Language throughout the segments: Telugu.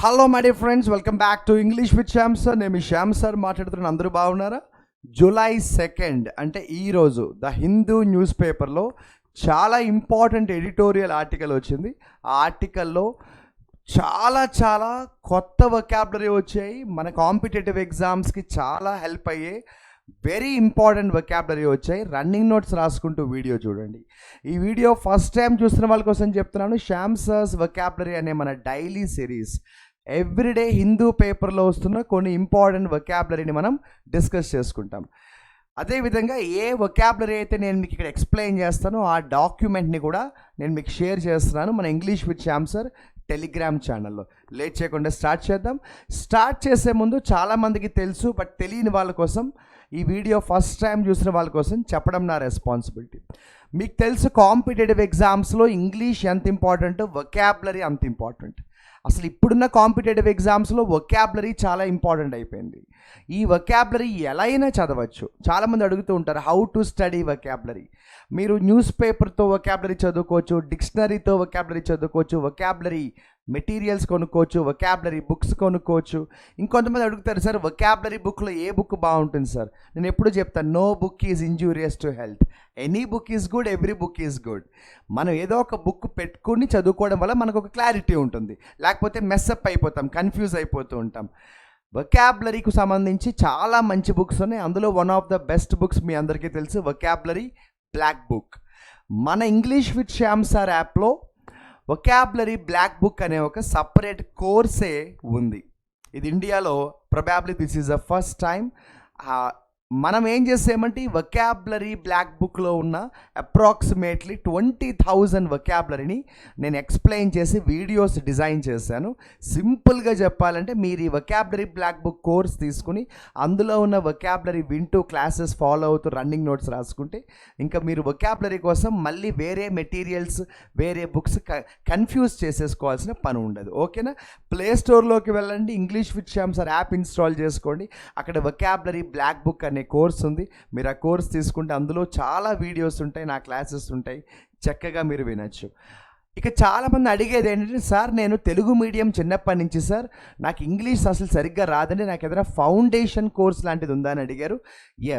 Hello my dear friends, welcome back to English with Shyam sir. నేను మీ శ్యామ్ సార్ మాట్లాడుతున్నాను. అందరూ బాగున్నారా? జూలై 2 అంటే ఈరోజు ద హిందూ న్యూస్ పేపర్లో చాలా ఇంపార్టెంట్ ఎడిటోరియల్ ఆర్టికల్ వచ్చింది. ఆ ఆర్టికల్లో చాలా కొత్త వొకాబులరీ వచ్చాయి. మన కాంపిటేటివ్ ఎగ్జామ్స్కి చాలా హెల్ప్ అయ్యే వెరీ ఇంపార్టెంట్ వొకాబులరీ వచ్చాయి. రన్నింగ్ నోట్స్ రాసుకుంటూ వీడియో చూడండి. ఈ వీడియో ఫస్ట్ టైం చూస్తున్న వాళ్ళ కోసం చెప్తున్నాను. శ్యామ్ సార్స్ వొకాబులరీ అనే మన డైలీ సిరీస్ ఎవ్రీడే హిందూ పేపర్లో వస్తున్న కొన్ని ఇంపార్టెంట్ వొకాబులరీని మనం డిస్కస్ చేసుకుంటాం. అదేవిధంగా ఏ వొకాబులరీ అయితే నేను మీకు ఇక్కడ ఎక్స్ప్లెయిన్ చేస్తానో ఆ డాక్యుమెంట్ని కూడా నేను మీకు షేర్ చేస్తున్నాను మన English with Shyam sir Telegram ఛానల్లో. లేట్ చేయకుండా స్టార్ట్ చేద్దాం. స్టార్ట్ చేసే ముందు చాలామందికి తెలుసు, బట్ తెలియని వాళ్ళ కోసం ఈ వీడియో ఫస్ట్ టైం చూసిన వాళ్ళ కోసం చెప్పడం నా రెస్పాన్సిబిలిటీ. మీకు తెలుసు కాంపిటేటివ్ ఎగ్జామ్స్లో ఇంగ్లీష్ ఎంత ఇంపార్టెంట్, వొకాబులరీ అంత ఇంపార్టెంట్. అసలు ఇప్పుడున్న కాంపిటేటివ్ ఎగ్జామ్స్లో వొకాబులరీ చాలా ఇంపార్టెంట్ అయిపోయింది. ఈ వొకాబులరీ ఎలా అయినా చదవచ్చు. చాలామంది అడుగుతూ ఉంటారు హౌ టు స్టడీ వొకాబులరీ. మీరు న్యూస్ పేపర్తో వొకాబులరీ చదువుకోవచ్చు, డిక్షనరీతో వొకాబులరీ చదువుకోవచ్చు, వొకాబులరీ మెటీరియల్స్ కొనుక్కోవచ్చు, వొకాబులరీ బుక్స్ కొనుక్కోవచ్చు. ఇంకొంతమంది అడుగుతారు, సార్ వొకాబులరీ బుక్లో ఏ బుక్ బాగుంటుంది సార్? నేను ఎప్పుడు చెప్తాను, no book is injurious to health. Any book is good, every book is good. మనం ఏదో ఒక బుక్ పెట్టుకుని చదువుకోవడం వల్ల మనకు ఒక క్లారిటీ ఉంటుంది, లేకపోతే మెస్అప్ అయిపోతాం, కన్ఫ్యూజ్ అయిపోతూ ఉంటాం. వొకాబులరీకి సంబంధించి చాలా మంచి బుక్స్ ఉన్నాయి. అందులో one of the best books మీ అందరికీ తెలుసు, వొకాబులరీ బ్లాక్ బుక్. మన ఇంగ్లీష్ విత్ శ్యామ్ సార్ యాప్లో వొకాబులరీ బ్లాక్ బుక్ అనే ఒక సపరేట్ కోర్సే ఉంది. ఇది ఇండియాలో probably this is the first time. మనం ఏం చేసామంటే ఈ వొకాబులరీ బ్లాక్ బుక్లో ఉన్న అప్రాక్సిమేట్లీ 20,000 వొకాబులరీని నేను ఎక్స్ప్లెయిన్ చేసి వీడియోస్ డిజైన్ చేశాను. సింపుల్గా చెప్పాలంటే మీరు ఈ వొకాబులరీ బ్లాక్ బుక్ కోర్స్ తీసుకుని అందులో ఉన్న వొకాబులరీ వింటూ క్లాసెస్ ఫాలో అవుతూ రన్నింగ్ నోట్స్ రాసుకుంటే ఇంకా మీరు వొకాబులరీ కోసం మళ్ళీ వేరే మెటీరియల్స్, వేరే బుక్స్ కన్ఫ్యూజ్ చేసేసుకోవాల్సిన పని ఉండదు. ఓకేనా? ప్లే స్టోర్లోకి వెళ్ళండి, English with Shyam sir app install చేసుకోండి. అక్కడ వొకాబులరీ బ్లాక్ బుక్ అనే కోర్స్ ఉంది. మీరు ఆ కోర్స్ తీసుకుంటే అందులో చాలా వీడియోస్ ఉంటాయి, నా క్లాసెస్ ఉంటాయి, చక్కగా మీరు వినొచ్చు. ఇక చాలామంది అడిగేది ఏంటంటే, సార్ నేను తెలుగు మీడియం చిన్నప్పటి నుంచి సార్ నాకు ఇంగ్లీష్ అసలు సరిగ్గా రాదండి, నాకు ఏదైనా ఫౌండేషన్ కోర్స్ లాంటిది ఉందా అని అడిగారు.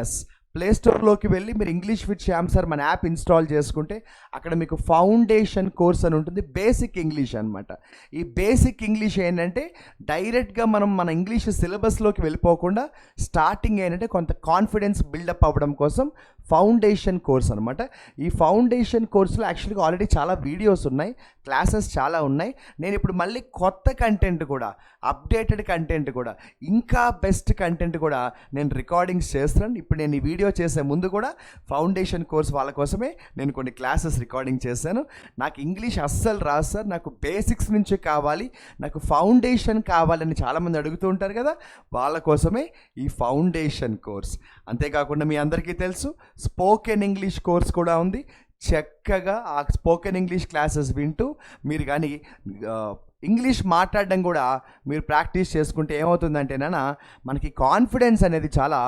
ఎస్, ప్లే స్టోర్లోకి వెళ్ళి మీరు ఇంగ్లీష్ విత్ శ్యామ్ సార్ మన యాప్ ఇన్స్టాల్ చేసుకుంటే అక్కడ మీకు ఫౌండేషన్ కోర్స్ అని ఉంటుంది. బేసిక్ ఇంగ్లీష్ అనమాట. ఈ బేసిక్ ఇంగ్లీష్ ఏంటంటే డైరెక్ట్గా మనం మన ఇంగ్లీష్ సిలబస్లోకి వెళ్ళిపోకుండా స్టార్టింగ్ ఏంటంటే కొంత కాన్ఫిడెన్స్ బిల్డప్ అవ్వడం కోసం ఫౌండేషన్ కోర్స్ అనమాట. ఈ ఫౌండేషన్ కోర్సులో యాక్చువల్గా ఆల్రెడీ చాలా వీడియోస్ ఉన్నాయి, క్లాసెస్ చాలా ఉన్నాయి. నేను ఇప్పుడు మళ్ళీ కొత్త కంటెంట్ కూడా, అప్డేటెడ్ కంటెంట్ కూడా, ఇంకా బెస్ట్ కంటెంట్ కూడా నేను రికార్డింగ్స్ చేస్తున్నాను. ఇప్పుడు నేను ఈ వీడియో చేసే ముందు కూడా ఫౌండేషన్ కోర్స్ వాళ్ళ కోసమే నేను కొన్ని క్లాసెస్ రికార్డింగ్ చేశాను. నాకు ఇంగ్లీష్ అస్సలు రాదు సార్, నాకు బేసిక్స్ నుంచి కావాలి, నాకు ఫౌండేషన్ కావాలని చాలామంది అడుగుతూ ఉంటారు కదా, వాళ్ళ కోసమే ఈ ఫౌండేషన్ కోర్స్. అంతేకాకుండా మీ అందరికీ తెలుసు స్పోకెన్ ఇంగ్లీష్ కోర్స్ కూడా ఉంది. చక్కగా ఆ స్పోకెన్ ఇంగ్లీష్ క్లాసెస్ వింటూ మీరు కానీ ఇంగ్లీష్ మాట్లాడడం కూడా మీరు ప్రాక్టీస్ చేసుకుంటే ఏమవుతుందంటేనా మనకి కాన్ఫిడెన్స్ అనేది చాలా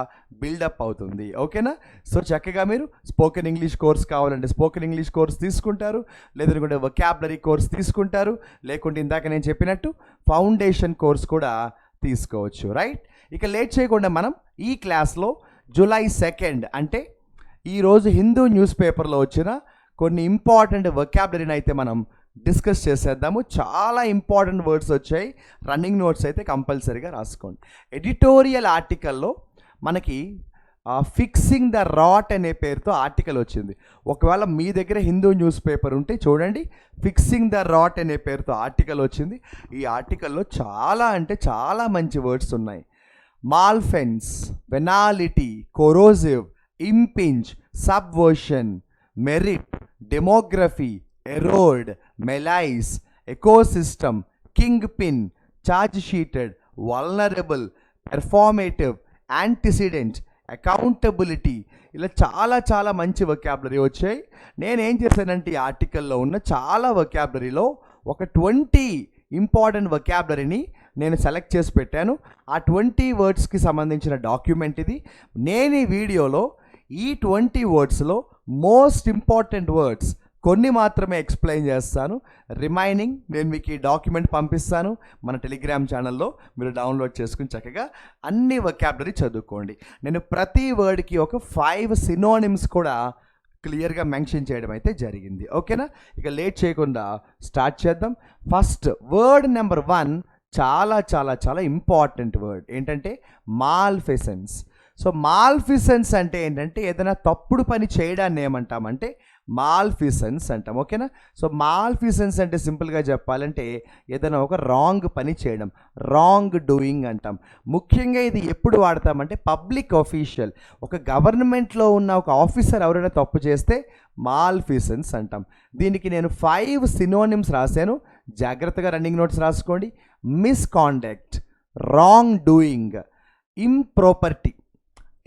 బిల్డప్ అవుతుంది. ఓకేనా? సో చక్కగా మీరు స్పోకెన్ ఇంగ్లీష్ కోర్స్ కావాలంటే స్పోకెన్ ఇంగ్లీష్ కోర్స్ తీసుకుంటారు, లేదనుకుంటే వొకాబులరీ కోర్స్ తీసుకుంటారు, లేకుంటే ఇందాక నేను చెప్పినట్టు ఫౌండేషన్ కోర్స్ కూడా తీసుకోవచ్చు. రైట్? ఇక లేట్ చేయకుండా మనం ఈ క్లాస్లో జూలై 2 అంటే ఈరోజు హిందూ న్యూస్ పేపర్లో వచ్చిన కొన్ని ఇంపార్టెంట్ వొకాబులరీని అయితే మనం డిస్కస్ చేసేద్దాము. చాలా ఇంపార్టెంట్ వర్డ్స్ వచ్చాయి. రన్నింగ్ నోట్స్ అయితే కంపల్సరీగా రాసుకోండి. ఎడిటోరియల్ ఆర్టికల్లో మనకి ఫిక్సింగ్ ద రాట్ అనే పేరుతో ఆర్టికల్ వచ్చింది. ఒకవేళ మీ దగ్గర హిందూ న్యూస్ పేపర్ ఉంటే చూడండి, ఫిక్సింగ్ ద రాట్ అనే పేరుతో ఆర్టికల్ వచ్చింది. ఈ ఆర్టికల్లో చాలా అంటే చాలా మంచి వర్డ్స్ ఉన్నాయి. Malfeasance, venality, corrosive, impinge, subversion, merit, demography, erode, malaise, ecosystem, kingpin, charge sheeted, vulnerable, performative, antecedent, accountability, ఇలా చాలా మంచి వొకాబులరీ వచ్చాయి. నేనేం చేశానంటే ఈ ఆర్టికల్లో ఉన్న చాలా వొకాబులరీలో ఒక 20 ఇంపార్టెంట్ వొకాబులరీని నేను సెలెక్ట్ చేసి పెట్టాను. ఆ 20 వర్డ్స్కి సంబంధించిన డాక్యుమెంట్ ఇది. నేను ఈ వీడియోలో ఈ 20 వర్డ్స్లో మోస్ట్ ఇంపార్టెంట్ వర్డ్స్ కొన్ని మాత్రమే ఎక్స్ప్లెయిన్ చేస్తాను. రిమైనింగ్ నేను మీకు ఈ డాక్యుమెంట్ పంపిస్తాను మన టెలిగ్రామ్ ఛానల్లో, మీరు డౌన్లోడ్ చేసుకుని చక్కగా అన్ని వొకాబులరీ చదువుకోండి. నేను ప్రతి వర్డ్కి ఒక 5 సినోనిమ్స్ కూడా క్లియర్గా మెన్షన్ చేయడం అయితే జరిగింది. ఓకేనా? ఇక లేట్ చేయకుండా స్టార్ట్ చేద్దాం. ఫస్ట్ వర్డ్ నెంబర్ 1 చాలా చాలా చాలా ఇంపార్టెంట్ వర్డ్ ఏంటంటే మాల్ఫిసెన్స్. సో మాల్ఫిసెన్స్ అంటే ఏంటంటే ఏదైనా తప్పుడు పని చేయడాన్ని ఏమంటామంటే మాల్ఫిసెన్స్ అంటాం. ఓకేనా? సో మాల్ఫిసెన్స్ అంటే సింపుల్గా చెప్పాలంటే ఏదైనా ఒక రాంగ్ పని చేయడం, రాంగ్ డూయింగ్ అంటాం. ముఖ్యంగా ఇది ఎప్పుడు వాడతామంటే పబ్లిక్ ఆఫీషియల్, ఒక గవర్నమెంట్లో ఉన్న ఒక ఆఫీసర్ ఎవరైనా తప్పు చేస్తే మాల్ఫిసెన్స్ అంటాం. దీనికి నేను 5 సినోనిమ్స్ రాశాను, జాగ్రత్తగా రన్నింగ్ నోట్స్ రాసుకోండి. Misconduct, wrong doing, impropriety,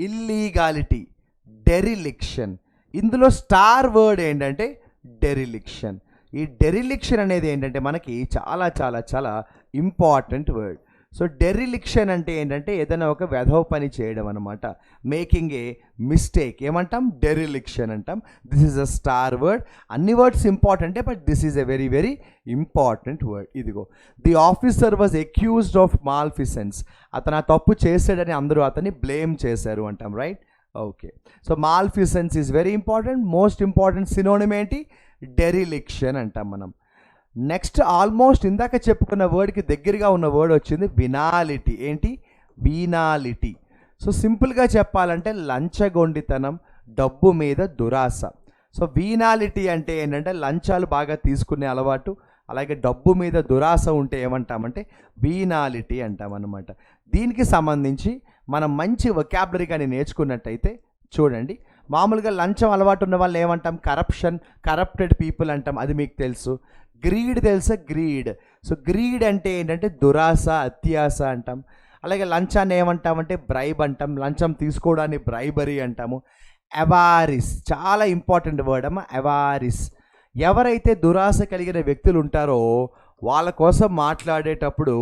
illegality, dereliction. ఇందులో స్టార్ వర్డ్ ఏంటంటే డెరిలిక్షన్. ఈ డెరిలిక్షన్ అనేది ఏంటంటే మనకి చాలా చాలా చాలా ఇంపార్టెంట్ వర్డ్. సో డెరిలిక్షన్ అంటే ఏంటంటే ఏదైనా ఒక వెధవ పని చేయడం అనమాట, మేకింగ్ ఏ మిస్టేక్ ఏమంటాం, డెరిలిక్షన్ అంటాం. This is a star word. అన్ని వర్డ్స్ ఇంపార్టెంటే, but this is a very very important word. ఇదిగో, the officer was accused of malfeasance. అతను ఆ తప్పు చేశాడని అందరూ అతన్ని బ్లేమ్ చేశారు అంటాం, right? Okay. So malfeasance is very important. Most important synonym ఏంటి, డెరిలిక్షన్ అంటాం మనం. నెక్స్ట్ ఆల్మోస్ట్ ఇందాక చెప్పుకున్న వర్డ్కి దగ్గరగా ఉన్న వర్డ్ వచ్చింది వినాలిటీ. ఏంటి, వీనాలిటీ. సో సింపుల్గా చెప్పాలంటే లంచగొండితనం, డబ్బు మీద దురాశ. సో వీనాలిటీ అంటే ఏంటంటే లంచాలు బాగా తీసుకునే అలవాటు, అలాగే డబ్బు మీద దురాశ ఉంటే ఏమంటామంటే వీనాలిటీ అంటామన్నమాట. దీనికి సంబంధించి మనం మంచి వొకాబులరీ కానీ నేర్చుకున్నట్టయితే చూడండి, మామూలుగా లంచం అలవాటు ఉన్న వాళ్ళు ఏమంటాం, కరప్షన్, కరప్టెడ్ పీపుల్ అంటాం, అది మీకు తెలుసు. గ్రీడ్ తెలుసా, గ్రీడ్. సో గ్రీడ్ అంటే ఏంటంటే దురాశ, అత్యాశ అంటాం. అలాగే లంచాన్ని ఏమంటామంటే బ్రైబ్ అంటాం, లంచం తీసుకోవడాన్ని బ్రైబరీ అంటాము. అవారిస్, చాలా ఇంపార్టెంట్ వర్డ్ అమ్మ, అవారిస్. ఎవరైతే దురాశ కలిగిన వ్యక్తులు ఉంటారో వాళ్ళ కోసం మాట్లాడేటప్పుడు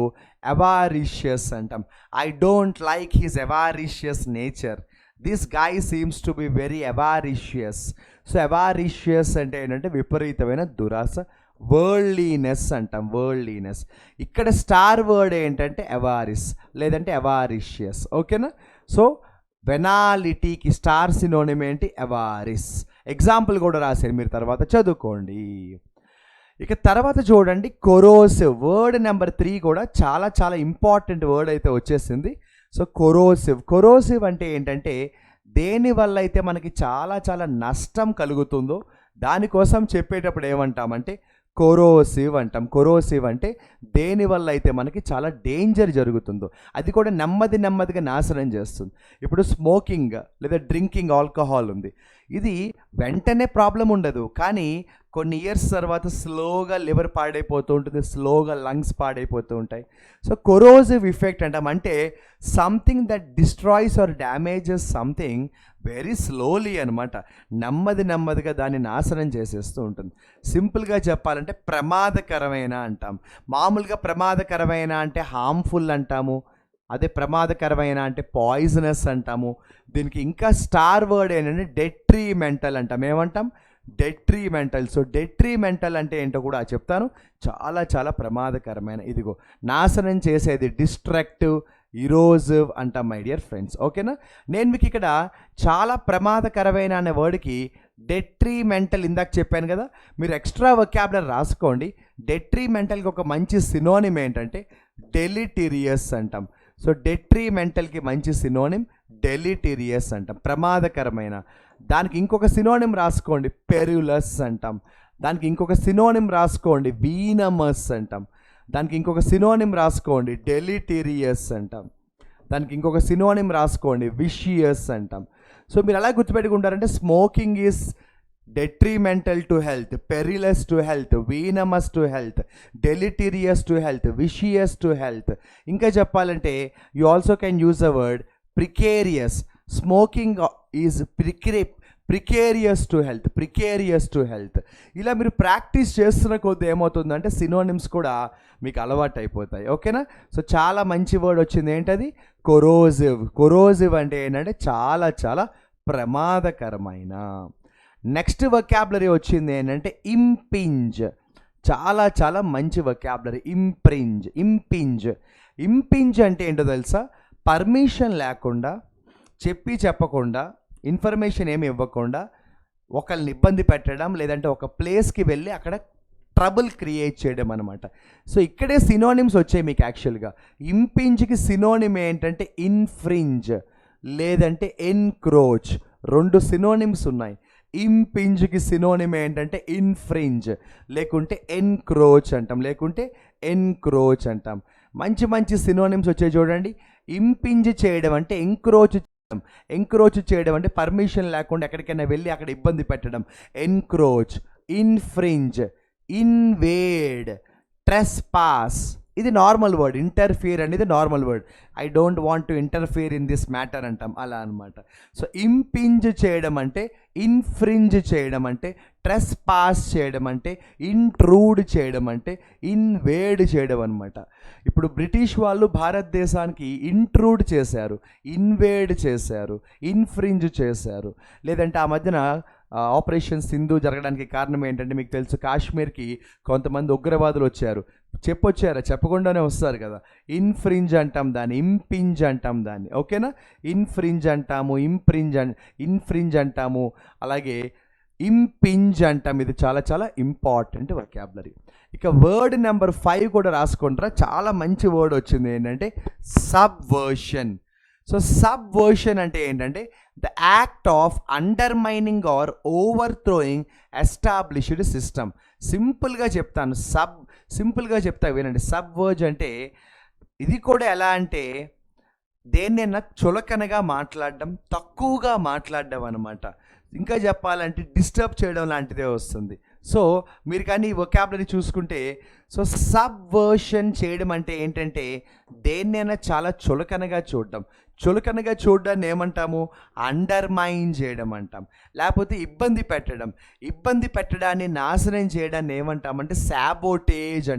అవారిషియస్ అంటాం. I don't like his avaricious nature, this guy seems to be very avaricious. So avaricious అంటే ఏంటంటే విపరీతమైన దురాశ, వరల్డ్లీనెస్ అంటాం, వరల్డ్లీనెస్. ఇక్కడ స్టార్ వర్డ్ ఏంటంటే అవారిస్ లేదంటే అవారిషియస్. ఓకేనా? సో వెనాలిటీకి స్టార్ సినోనిమ్ ఏంటి, అవారిస్. ఎగ్జాంపుల్ కూడా రాశారు, మీరు తర్వాత చదువుకోండి. ఇక తర్వాత చూడండి, కొరోసివ్. వర్డ్ నెంబర్ 3 కూడా చాలా చాలా ఇంపార్టెంట్ వర్డ్ అయితే వచ్చేసింది. సో కొరోసివ్. కొరోసివ్ అంటే ఏంటంటే దేనివల్ల అయితే మనకి చాలా చాలా నష్టం కలుగుతుందో దానికోసం చెప్పేటప్పుడు ఏమంటామంటే కొరోసివ్ అంటాం. కొరోసివ్ అంటే దేనివల్ల అయితే మనకి చాలా డేంజర్ జరుగుతుందో అది కూడా నెమ్మది నెమ్మదిగా నాశనం చేస్తుంది. ఇప్పుడు స్మోకింగ్ లేదా డ్రింకింగ్ ఆల్కహాల్ ఉంది, ఇది వెంటనే ప్రాబ్లం ఉండదు, కానీ కొన్ని ఇయర్స్ తర్వాత స్లోగా లివర్ పాడైపోతూ ఉంటుంది, స్లోగా లంగ్స్ పాడైపోతూ ఉంటాయి. సో కొరోసివ్ ఇఫెక్ట్ అంటాం, అంటే something that destroys or damages something very slowly అనమాట, నెమ్మది నెమ్మదిగా దాన్ని నాశనం చేసేస్తూ ఉంటుంది. సింపుల్గా చెప్పాలంటే ప్రమాదకరమైన అంటాం. మామూలుగా ప్రమాదకరమైన అంటే హార్మ్ఫుల్ అంటాము, అదే ప్రమాదకరమైన అంటే పాయిజనస్ అంటాము. దీనికి ఇంకా స్టార్ వర్డ్ ఏంటంటే డెట్రిమెంటల్ అంటాం. ఏమంటాం, డెట్రిమెంటల్. సో డెట్రిమెంటల్ అంటే ఏంటో కూడా చెప్తాను. చాలా చాలా ప్రమాదకరమైన, ఇదిగో నాశనం చేసేది, డిస్ట్రక్టివ్, ఇరోజివ్ అంటాం మై డియర్ ఫ్రెండ్స్. ఓకేనా? నేను మీకు ఇక్కడ చాలా ప్రమాదకరమైన అనే వర్డ్కి డెట్రిమెంటల్ ఇందాక చెప్పాను కదా, మీరు ఎక్స్ట్రా వొకాబులరీ రాసుకోండి. డెట్రిమెంటల్కి ఒక మంచి సినోనిమ్ ఏంటంటే డెలిటీరియస్ అంటాం. సో డెట్రిమెంటల్కి మంచి సినోనిమ్ డెలిటీరియస్ అంటాం, ప్రమాదకరమైన. దానికి ఇంకొక సినోనిమ్ రాసుకోండి, పెరులస్ అంటాం. దానికి ఇంకొక సినోనిమ్ రాసుకోండి, వీనమస్ అంటాం. దానికి ఇంకొక సినోనిమ్ రాసుకోండి, డెలిటీరియస్ అంటాం. దానికి ఇంకొక సినోనిమ్ రాసుకోండి, విషియస్ అంటాం. సో మీరు ఎలా గుర్తుపెట్టుకుంటారంటే smoking is detrimental to health, perilous to health, venomous to health, deleterious to health, vicious to health. ఇంకా చెప్పాలంటే you also can use the word precarious. Smoking is precarious to health, precarious to health. ఇలా మీరు ప్రాక్టీస్ చేస్తున్న కొద్ది ఏమవుతుందంటే సినోనిమ్స్ కూడా మీకు అలవాటు అయిపోతాయి. ఓకేనా? సో చాలా మంచి వర్డ్ వచ్చింది, ఏంటది, కొరోజివ్. కొరోజివ్ అంటే ఏంటంటే చాలా చాలా ప్రమాదకరమైన. నెక్స్ట్ వొకాబులరీ వచ్చింది ఏంటంటే ఇంపింజ్. చాలా చాలా మంచి వొకాబులరీ. ఇంపింజ్ అంటే ఏంటో తెలుసా? పర్మిషన్ లేకుండా, చెప్పకుండా, ఇన్ఫర్మేషన్ ఏమి ఇవ్వకుండా ఒకళ్ళని ఇబ్బంది పెట్టడం, లేదంటే ఒక ప్లేస్కి వెళ్ళి అక్కడ ట్రబుల్ క్రియేట్ చేయడం అనమాట. సో ఇక్కడే సినోనిమ్స్ వచ్చాయి మీకు యాక్చువల్గా. ఇంపింజ్కి సినోనిమ్ ఏంటంటే ఇన్ఫ్రింజ్ లేదంటే ఎన్క్రోచ్. 2 సినోనిమ్స్ ఉన్నాయి. ఇంపింజ్కి సినోనిమ్ ఏంటంటే ఇన్ఫ్రింజ్ లేకుంటే ఎన్క్రోచ్ అంటాం. మంచి మంచి సినోనిమ్స్ వచ్చాయి చూడండి. ఇంపింజ్ చేయడం అంటే ఎంక్రోచ్ చేయడం అంటే పర్మిషన్ లేకుండా ఎక్కడికైనా వెళ్ళి అక్కడ ఇబ్బంది పెట్టడం. Encroach, infringe, invade, trespass. ఇది నార్మల్ వర్డ్. ఇంటర్ఫియర్ అనేది normal word. I don't want to interfere in this matter అంటాం, అలా అనమాట. సో ఇంపింజ్ చేయడం అంటే, ఇన్ఫ్రింజ్ చేయడం అంటే, ట్రెస్పాస్ చేయడం అంటే, ఇంట్రూడ్ చేయడం అంటే, ఇన్వేడ్ చేయడం అనమాట. ఇప్పుడు బ్రిటిష్ వాళ్ళు భారతదేశానికి ఇంట్రూడ్ చేశారు, ఇన్వేడ్ చేశారు, ఇన్ఫ్రింజ్ చేశారు. లేదంటే ఆ మధ్యన ఆపరేషన్ సింధు జరగడానికి కారణం ఏంటంటే మీకు తెలుసు, కాశ్మీర్కి కొంతమంది ఉగ్రవాదులు వచ్చారు. చెప్పకుండానే వస్తారు కదా. ఇన్ఫ్రింజ్ అంటాం దాన్ని, ఇంపింజ్ అంటాం దాన్ని. ఓకేనా? ఇన్ఫ్రింజ్ అంటాము, ఇన్ఫ్రింజ్ అంటాము, అలాగే ఇంపింజ్ అంటాం. ఇది చాలా చాలా ఇంపార్టెంట్ వొకాబులరీ. ఇక వర్డ్ నెంబర్ 5 కూడా రాసుకుంటారా. చాలా మంచి వర్డ్ వచ్చింది ఏంటంటే సబ్వర్షన్. సో సబ్వర్షన్ అంటే ఏంటంటే the act of undermining or overthrowing established system. సింపుల్గా చెప్తా వినండి. సబ్వర్జ్ అంటే ఇది కూడా ఎలా అంటే దేన్నైనా చులకనగా మాట్లాడడం, తక్కువగా మాట్లాడడం అనమాట. ఇంకా చెప్పాలంటే డిస్టర్బ్ చేయడం లాంటిదే వస్తుంది. సో మీరు కానీ ఈ వొకాబులరీ చూసుకుంటే, సో సబ్వర్షన్ చేయడం అంటే ఏంటంటే దేన్నైనా చాలా చులకనగా చూడడాన్ని ఏమంటాము? అండర్మైన్ చేయడం అంటాం. లేకపోతే ఇబ్బంది పెట్టడాన్ని, నాశనం చేయడాన్ని ఏమంటామంటే శాబోటేజ్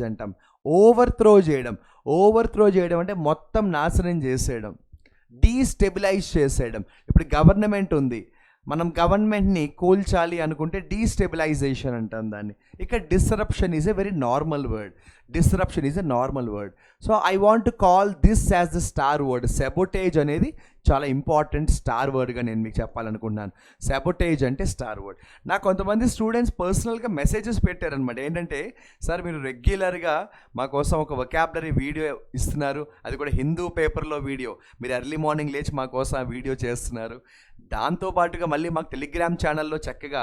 అంటాం. ఓవర్థ్రో చేయడం అంటే మొత్తం నాశనం చేసేయడం, డీస్టెబిలైజ్ చేసేయడం. ఇప్పుడు గవర్నమెంట్ ఉంది, మనం గవర్నమెంట్ని కూల్చాలి అనుకుంటే డీస్టెబిలైజేషన్ అంటాం దాన్ని. ఇక disruption is a very normal word. So I want to call this as the star word. Sabotage అనేది చాలా ఇంపార్టెంట్ స్టార్ వర్డ్గా నేను మీకు చెప్పాలనుకుంటున్నాను. సెబోటేజ్ అంటే స్టార్ వర్డ్. నాకు కొంతమంది స్టూడెంట్స్ పర్సనల్గా మెసేజెస్ పెట్టారనమాట. ఏంటంటే, సార్ మీరు రెగ్యులర్గా మా కోసం ఒక వొకాబులరీ వీడియో ఇస్తున్నారు, అది కూడా హిందూ పేపర్లో వీడియో. మీరు ఎర్లీ మార్నింగ్ లేచి మా కోసం ఆ వీడియో చేస్తున్నారు. దాంతోపాటుగా మళ్ళీ మాకు టెలిగ్రామ్ ఛానల్లో చక్కగా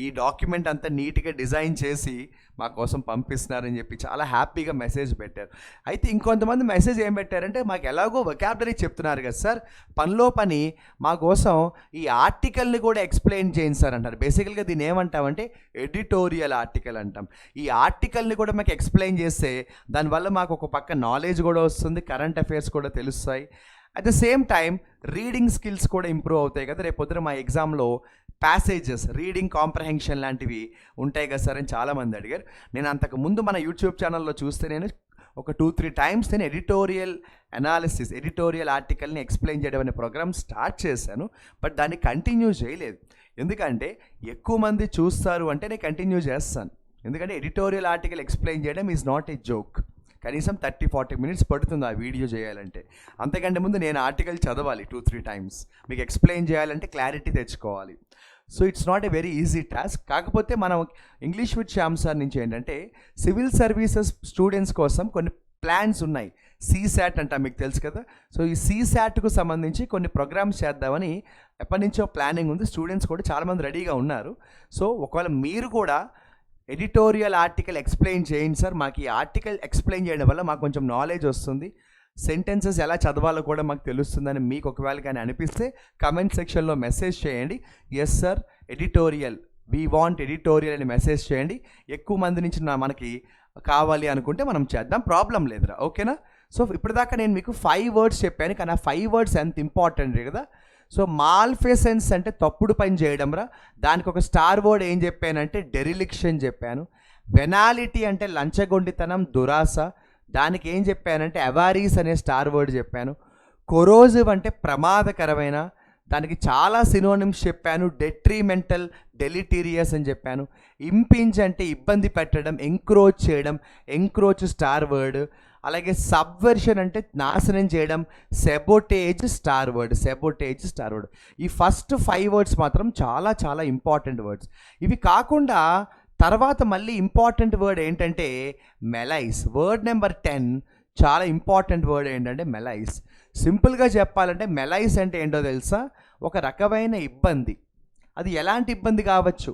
ఈ డాక్యుమెంట్ అంతా నీట్గా డిజైన్ చేసి మా కోసం పంపిస్తున్నారని చెప్పి చాలా హ్యాపీగా మెసేజ్ పెట్టారు. అయితే ఇంకొంతమంది మెసేజ్ ఏం పెట్టారంటే, మాకు ఎలాగో వొకాబులరీ చెప్తున్నారు కదా సార్, పనిలో పని మా కోసం ఈ ఆర్టికల్ని కూడా ఎక్స్ప్లెయిన్ చేయండి సార్ అంటారు. బేసికల్గా దీన్ని ఏమంటామంటే ఎడిటోరియల్ ఆర్టికల్ అంటాం. ఈ ఆర్టికల్ని కూడా మాకు ఎక్స్ప్లెయిన్ చేస్తే దానివల్ల మాకు ఒక పక్క నాలెడ్జ్ కూడా వస్తుంది, కరెంట్ అఫైర్స్ కూడా తెలుస్తాయి. At the same time reading skills కూడా ఇంప్రూవ్ అవుతాయి కదా. రేపు పొద్దున మా ఎగ్జామ్లో ప్యాసేజెస్, రీడింగ్ కాంప్రహెన్షన్ లాంటివి ఉంటాయి కదా సార్ అని చాలామంది అడిగారు. నేను అంతకుముందు మన యూట్యూబ్ ఛానల్లో చూస్తే నేను ఒక 2-3 టైమ్స్ నేను ఎడిటోరియల్ ఆర్టికల్ని ఎక్స్ప్లెయిన్ చేయడం అనే ప్రోగ్రామ్ స్టార్ట్ చేశాను. బట్ దాన్ని కంటిన్యూ చేయలేదు. ఎందుకంటే ఎక్కువ మంది చూస్తారు అంటే నేను కంటిన్యూ చేస్తాను. ఎందుకంటే ఎడిటోరియల్ ఆర్టికల్ ఎక్స్ప్లెయిన్ చేయడం ఈజ్ నాట్ ఏ జోక్. కనీసం 30-40 మినిట్స్ పడుతుంది ఆ వీడియో చేయాలంటే. అంతకంటే ముందు నేను ఆర్టికల్ చదవాలి 2-3 టైమ్స్. మీకు ఎక్స్ప్లెయిన్ చేయాలంటే క్లారిటీ తెచ్చుకోవాలి. So it's not a very easy task. కాకపోతే మనం ఇంగ్లీష్ విత్ శ్యామ్ సార్ నుంచి ఏంటంటే సివిల్ సర్వీసెస్ స్టూడెంట్స్ కోసం కొన్ని ప్లాన్స్ ఉన్నాయి. CSAT అంట, మీకు తెలుసు కదా. సో ఈ CSATకు సంబంధించి కొన్ని ప్రోగ్రామ్స్ చేద్దామని ఎప్పటి నుంచో ప్లానింగ్ ఉంది. స్టూడెంట్స్ కూడా చాలామంది రెడీగా ఉన్నారు. సో ఒకవేళ మీరు కూడా ఎడిటోరియల్ ఆర్టికల్ ఎక్స్ప్లెయిన్ చేయండి సార్, మాకు ఈ ఆర్టికల్ ఎక్స్ప్లెయిన్ చేయడం వల్ల మాకు కొంచెం నాలెడ్జ్ వస్తుంది, సెంటెన్సెస్ ఎలా చదవాలో కూడా మాకు తెలుస్తుందని మీకు ఒకవేళ కానీ అనిపిస్తే కమెంట్ సెక్షన్లో మెసేజ్ చేయండి. Yes sir editorial, we want editorial అని మెసేజ్ చేయండి. ఎక్కువ మంది నుంచి మనకి కావాలి అనుకుంటే మనం చేద్దాం, ప్రాబ్లం లేదురా. ఓకేనా? సో ఇప్పటిదాకా నేను మీకు 5 వర్డ్స్ చెప్పాను, కానీ ఆ 5 వర్డ్స్ ఎంత ఇంపార్టెంట్ కదా. సో మాల్ఫెసెన్స్ అంటే తప్పుడు పని చేయడం రా. దానికి ఒక స్టార్ వర్డ్ ఏం చెప్పానంటే డెరిలిక్షన్ చెప్పాను. వెనాలిటీ అంటే లంచగొండితనం, దురాశ. దానికి ఏం చెప్పానంటే అవారీస్ అనే స్టార్ వర్డ్ చెప్పాను. కొరోజివ్ అంటే ప్రమాదకరమైన, దానికి చాలా సినోనిమ్స్ చెప్పాను. డెట్రిమెంటల్, డెలిటీరియస్ అని చెప్పాను. ఇంపింజ్ అంటే ఇబ్బంది పెట్టడం, ఎంక్రోచ్ చేయడం, ఎంక్రోచ్ స్టార్ వర్డ్. అలాగే సబ్వర్షన్ అంటే నాశనం చేయడం, సెబోటేజ్ స్టార్ వర్డ్, సెబోటేజ్ స్టార్ వర్డ్. ఈ ఫస్ట్ 5 వర్డ్స్ మాత్రం చాలా చాలా ఇంపార్టెంట్ వర్డ్స్. ఇవి కాకుండా తర్వాత మళ్ళీ ఇంపార్టెంట్ వర్డ్ ఏంటంటే మెలైస్. వర్డ్ నెంబర్ 10 చాలా ఇంపార్టెంట్ వర్డ్ ఏంటంటే మెలైస్. సింపుల్గా చెప్పాలంటే మెలైస్ అంటే ఏంటో తెలుసా? ఒక రకమైన ఇబ్బంది. అది ఎలాంటి ఇబ్బంది కావచ్చు,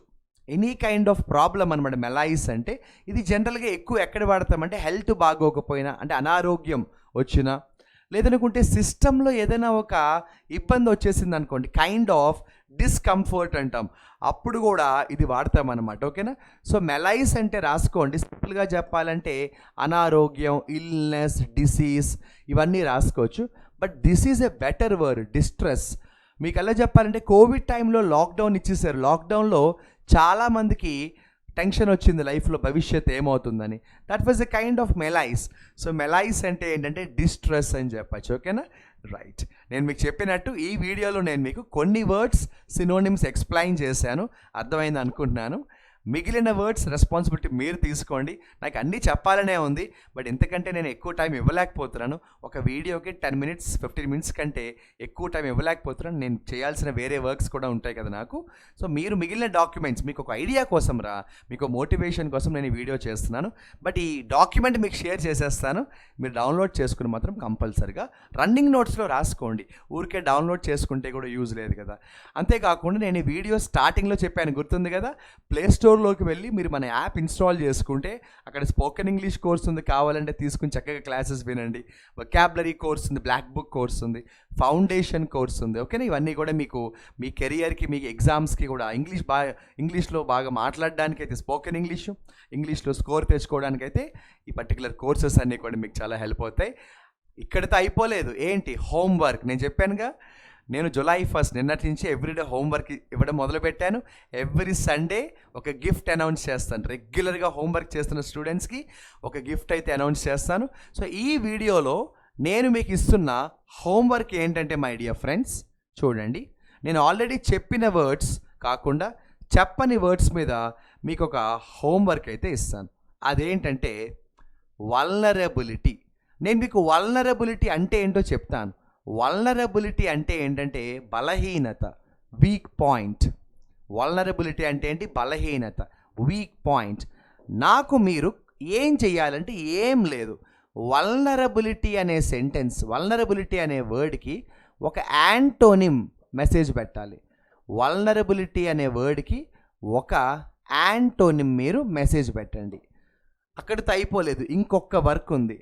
ఎనీ కైండ్ ఆఫ్ ప్రాబ్లం అనమాట మెలైస్ అంటే. ఇది జనరల్గా ఎక్కువ ఎక్కడ వాడతామంటే హెల్త్ బాగోకపోయినా, అంటే అనారోగ్యం వచ్చినా, లేదనుకుంటే సిస్టంలో ఏదైనా ఒక ఇబ్బంది వచ్చేసింది అనుకోండి, కైండ్ ఆఫ్ డిస్కంఫర్ట్ అంటాం, అప్పుడు కూడా ఇది వాడతామన్నమాట. ఓకేనా? సో మెలైస్ అంటే రాసుకోండి. సింపుల్గా చెప్పాలంటే అనారోగ్యం, ఇల్నెస్, డిసీజ్ ఇవన్నీ రాసుకోవచ్చు. But this is a better word, distress. మీకు ఎలా చెప్పాలంటే కోవిడ్ టైంలో లాక్డౌన్ ఇచ్చేసారు. లాక్డౌన్లో చాలామందికి టెన్షన్ వచ్చింది లైఫ్లో, భవిష్యత్ ఏమవుతుందని. That was a kind of malaise. So malaise అంటే ఏంటంటే డిస్ట్రెస్ అని చెప్పచ్చు. ఓకేనా? రైట్. నేను మీకు చెప్పినట్టు ఈ వీడియోలో నేను మీకు కొన్ని వర్డ్స్ సినోనిమ్స్ ఎక్స్ప్లెయిన్ చేశాను. అర్థమైంది అనుకుంటున్నాను. మిగిలిన వర్డ్స్ రెస్పాన్సిబిలిటీ మీరు తీసుకోండి. నాకు అన్నీ చెప్పాలనే ఉంది, బట్ ఎందుకంటే నేను ఎక్కువ టైం ఇవ్వలేకపోతున్నాను. ఒక వీడియోకి 10 minutes 15 minutes కంటే ఎక్కువ టైం ఇవ్వలేకపోతున్నాను. నేను చేయాల్సిన వేరే వర్క్స్ కూడా ఉంటాయి కదా నాకు. సో మీరు మిగిలిన డాక్యుమెంట్స్, మీకు ఒక ఐడియా కోసం మీకు మోటివేషన్ కోసం నేను ఈ వీడియో చేస్తున్నాను. బట్ ఈ డాక్యుమెంట్ మీకు షేర్ చేసేస్తాను, మీరు డౌన్లోడ్ చేసుకుని మాత్రం కంపల్సరిగా రన్నింగ్ నోట్స్లో రాసుకోండి. ఊరికే డౌన్లోడ్ చేసుకుంటే కూడా యూజ్ లేదు కదా. అంతేకాకుండా నేను ఈ వీడియో స్టార్టింగ్లో చెప్పాను, గుర్తుంది కదా? ప్లే స్టోర్లోకి వెళ్ళి మీరు మన యాప్ ఇన్స్టాల్ చేసుకుంటే అక్కడ స్పోకెన్ ఇంగ్లీష్ కోర్స్ ఉంది, కావాలంటే తీసుకుని చక్కగా క్లాసెస్ వినండి. వొకాబులరీ కోర్స్ ఉంది, బ్లాక్ బుక్ కోర్స్ ఉంది, ఫౌండేషన్ కోర్స్ ఉంది. ఓకేనా? ఇవన్నీ కూడా మీకు మీ కెరియర్కి, మీకు ఎగ్జామ్స్కి కూడా ఇంగ్లీష్లో బాగా మాట్లాడడానికి అయితే, స్పోకెన్ ఇంగ్లీష్లో స్కోర్ తెచ్చుకోవడానికైతే ఈ పర్టికులర్ కోర్సెస్ అన్నీ కూడా మీకు చాలా హెల్ప్ అవుతాయి. ఇక్కడితో అయిపోలేదు. ఏంటి? హోంవర్క్. నేను చెప్పానుగా, నేను July 1st నిన్నటి నుంచి ఎవ్రీడే హోంవర్క్ ఇవ్వడం మొదలుపెట్టాను. ఎవ్రీ సండే ఒక గిఫ్ట్ అనౌన్స్ చేస్తాను. రెగ్యులర్గా హోంవర్క్ చేస్తున్న స్టూడెంట్స్కి ఒక గిఫ్ట్ అయితే అనౌన్స్ చేస్తాను. సో ఈ వీడియోలో నేను మీకు ఇస్తున్న హోంవర్క్ ఏంటంటే మై డియర్ ఫ్రెండ్స్, చూడండి. నేను ఆల్రెడీ చెప్పిన వర్డ్స్ కాకుండా చెప్పని వర్డ్స్ మీద మీకు ఒక హోంవర్క్ అయితే ఇస్తాను. అదేంటంటే వల్నరబిలిటీ. నేను మీకు వల్నరబిలిటీ అంటే ఏంటో చెప్తాను. వల్నరబిలిటీ అంటే ఏంటంటే బలహీనత, వీక్ పాయింట్. వల్నరబిలిటీ అంటే ఏంటి? బలహీనత, వీక్ పాయింట్. నాకు మీరు ఏం చేయాలంటే ఏం లేదు. వల్నరబిలిటీ అనే సెంటెన్స్, వల్నరబిలిటీ అనే వర్డ్కి ఒక యాంటోనిమ్ మెసేజ్ పెట్టాలి. వల్నరబిలిటీ అనే వర్డ్కి ఒక యాంటోనిమ్ మీరు మెసేజ్ పెట్టండి. అక్కడితో అయిపోలేదు, ఇంకొక వర్క్ ఉంది.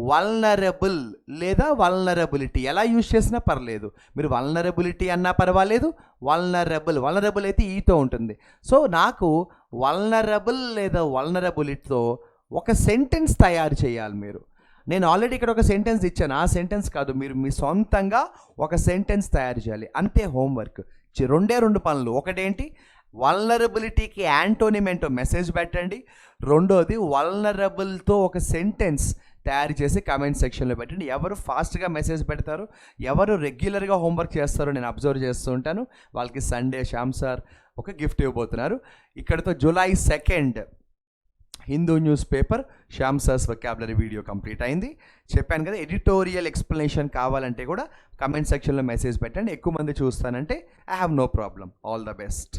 వల్నరబుల్ లేదా వల్నరబిలిటీ ఎలా యూజ్ చేసినా పర్లేదు. మీరు వల్నరబిలిటీ అన్నా పర్వాలేదు, వల్నరబుల్ అయితే ఈతో ఉంటుంది. సో నాకు వల్నరబుల్ లేదా వల్నరబిలిటీతో ఒక సెంటెన్స్ తయారు చేయాలి మీరు. నేను ఆల్రెడీ ఇక్కడ ఒక సెంటెన్స్ ఇచ్చాను, ఆ సెంటెన్స్ కాదు, మీరు మీ సొంతంగా ఒక సెంటెన్స్ తయారు చేయాలి. అంతే హోంవర్క్. రెండు పనులు. ఒకటేంటి? వల్నరబిలిటీకి యాంటోనిమ్ ఏంటో మెసేజ్ పెట్టండి. రెండోది వల్నరబుల్తో ఒక సెంటెన్స్ తయారు చేసి కామెంట్ సెక్షన్లో పెట్టండి. ఎవరు ఫాస్ట్గా మెసేజ్ పెడతారు, ఎవరు రెగ్యులర్గా హోంవర్క్ చేస్తారో నేను అబ్జర్వ్ చేస్తూ ఉంటాను, వాళ్ళకి సండే శ్యామ్ సార్ ఒక గిఫ్ట్ ఇవ్వబోతున్నారు. ఇక్కడతో July 2nd Hindu news paper Shyam sir's vocabulary video complete అయింది. చెప్పాను కదా, ఎడిటోరియల్ ఎక్స్ప్లెనేషన్ కావాలంటే కూడా కామెంట్ సెక్షన్లో మెసేజ్ పెట్టండి. ఎక్కువ మంది చూస్తానంటే I have no problem. All the best.